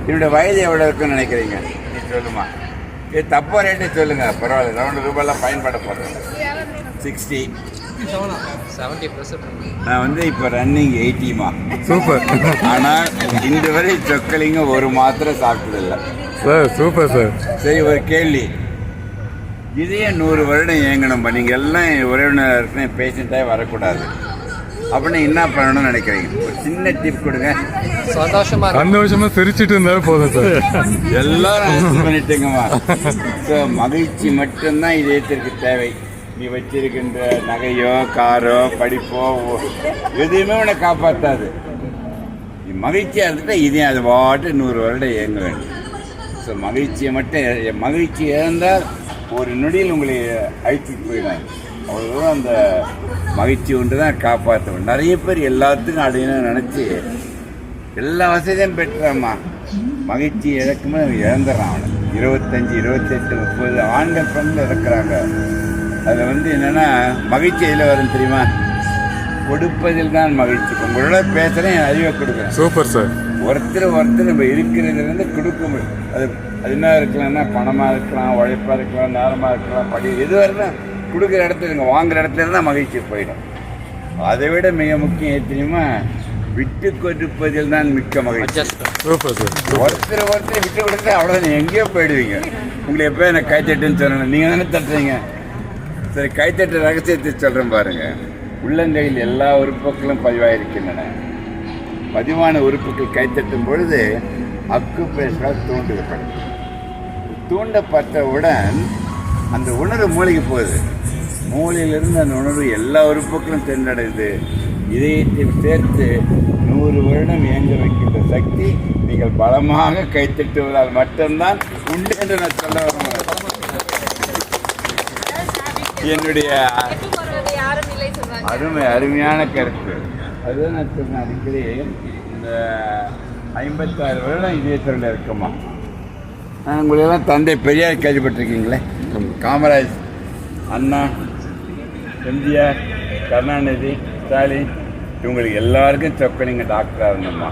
என்னோட வயது எவ்வளோ இருக்குன்னு நினைக்கிறீங்க? நீ சொல்லுமா. இது தப்பாக ரேட்டு சொல்லுங்கள், பரவாயில்ல. ₹2 பயன்பட போகிறேன். 60. 70%. நான் வந்து இப்போ ரன்னிங் 80மா. சூப்பர். ஆனால் இன்று வரை சொக்கலிங்க ஒரு மாத்திரை சாப்பிட்டதில்லை சார். Super sir. சரி, ஒரு கேள்வி. இதையே 100 வருடம் இயங்கணும்பா. நீங்கள் எல்லாம் உறவினர் இருக்குன்னு பேஷண்ட்டாக வரக்கூடாது அப்படின்னு என்ன பண்ணணும்னு நினைக்கிறீங்க? ஒரு சின்ன டிப் கொடுங்க. சந்தோஷமா சிரிச்சிட்டு இருந்தாலும் போதும் சார். எல்லாரும் பண்ணிட்டுங்கம்மா. ஸோ மகிழ்ச்சி மட்டும்தான் இதயத்திற்கு தேவை. நீ வச்சிருக்கின்ற நகையோ காரோ படிப்போ எதுவுமே உன்னை காப்பாற்றாது. நீ மகிழ்ச்சியாக இருந்துட்டா இதயம் அது பாட்டு 100 வருடம் இயங்க வேண்டும். ஸோ மகிழ்ச்சியை மட்டும், மகிழ்ச்சி இழந்தால் ஒரு நொடியில் உங்களை அழிச்சிட்டு போயிடும். அவ்வளோதான் அந்த மகிழ்ச்சி ஒன்று தான் காப்பாற்றணும். நிறைய பேர் எல்லாத்துக்கும் அடையணும்னு நினச்சி எல்லா வசதியும் பெற்றாம்மா. மகிழ்ச்சி இழக்குமே இழந்துடுறான் அவனை. 25, 28, 30 ஆண்கள் பெண்கள் இறக்குறாங்க. அதில் வந்து என்னென்னா மகிழ்ச்சி எதில் வரும் தெரியுமா? கொடுப்பதில் தான் மகிழ்ச்சி. உங்களோட பேசுகிறேன், என் அறிவை கொடுக்குறேன். Super sir. ஒருத்தர் நம்ம இருக்கிறதுலேருந்து கொடுக்க முடியும். அது என்ன இருக்கலாம்னா பணமாக இருக்கலாம், உழைப்பாக இருக்கலாம், நேரமாக இருக்கலாம், எதுவாக இருந்தால் கொடுக்குற இடத்துல நீங்கள் வாங்குகிற இடத்துல இருந்தால் மகிழ்ச்சி போயிடும். அதை விட மிக முக்கியம் தெரியுமா? விட்டு கொடுப்பதில் தான் மிக்க மகிழ்ச்சி. Super sir. ஒருத்தர் விட்டு கொடுத்தா அவ்வளோதான், எங்கேயோ போயிடுவீங்க. உங்களை எப்போ எனக்கு கைத்தட்டுன்னு சொல்லணும், நீங்கள் தானே தட்டுறீங்க. சரி, கைத்தட்டு ரகசியத்தை சொல்கிறேன் பாருங்கள். உள்ளங்கையில் எல்லா உறுப்புகளும் பதிவாயிருக்கின்றன. பதிவான உறுப்புகள் கைத்தட்டும் பொழுது அக்குப்ரெஷரால் தூண்டுகப்படும். தூண்டப்பட்டவுடன் அந்த உணர்வு மூளைக்கு போகுது. மூளையிலிருந்து அந்த உணர்வு எல்லா உறுப்புகளும் சென்றடைந்து இதயத்தை சேர்த்து 100 வருடம் இயங்க வைக்கின்ற சக்தி நீங்கள் பலமாக கைத்தட்டுவதால் மட்டும்தான் உண்டு என்று நான் சொல்ல வரேன். என்னுடைய அருமையான கருத்து அதுதான் நான் சொன்னேன். அடிக்கடி இந்த 56 வருடம் இதயத்துறையில் இருக்குமா. உங்களெல்லாம் தந்தை பெரியார் கேள்விப்பட்டிருக்கீங்களே? காமராஜ், அண்ணா, எம்ஜிஆர், கருணாநிதி, ஸ்டாலின், இவங்களுக்கு எல்லாருக்கும் சொக்கலிங்க டாக்டராக இருந்தோம்மா.